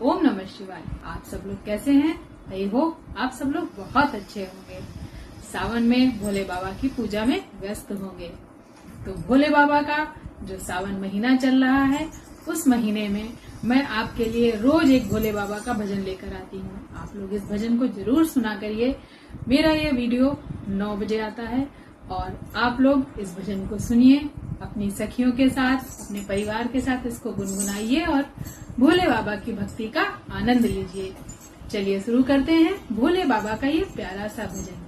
ओम नमः शिवाय। आप सब लोग कैसे हैं? आई होप आप सब लोग बहुत अच्छे होंगे। सावन में भोले बाबा की पूजा में व्यस्त होंगे। तो भोले बाबा का जो सावन महीना चल रहा है, उस महीने में मैं आपके लिए रोज एक भोले बाबा का भजन लेकर आती हूँ। आप लोग इस भजन को जरूर सुना करिए। मेरा ये वीडियो 9 बजे आता है और आप लोग इस भजन को सुनिए, अपनी सखियों के साथ, अपने परिवार के साथ इसको गुनगुनाइए और भोले बाबा की भक्ति का आनंद लीजिए। चलिए शुरू करते हैं भोले बाबा का ये प्यारा सा भजन।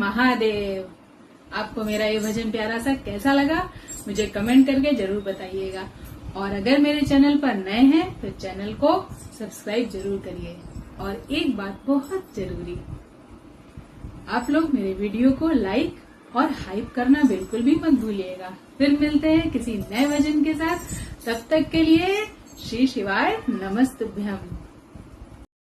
महादेव। आपको मेरा ये भजन प्यारा सा कैसा लगा मुझे कमेंट करके जरूर बताइएगा। और अगर मेरे चैनल पर नए हैं तो चैनल को सब्सक्राइब जरूर करिए। और एक बात बहुत जरूरी, आप लोग मेरे वीडियो को लाइक और हाइप करना बिल्कुल भी मत भूलिएगा। फिर मिलते हैं किसी नए भजन के साथ, तब तक के लिए श्री शिवाय नमस्तुभ्यम।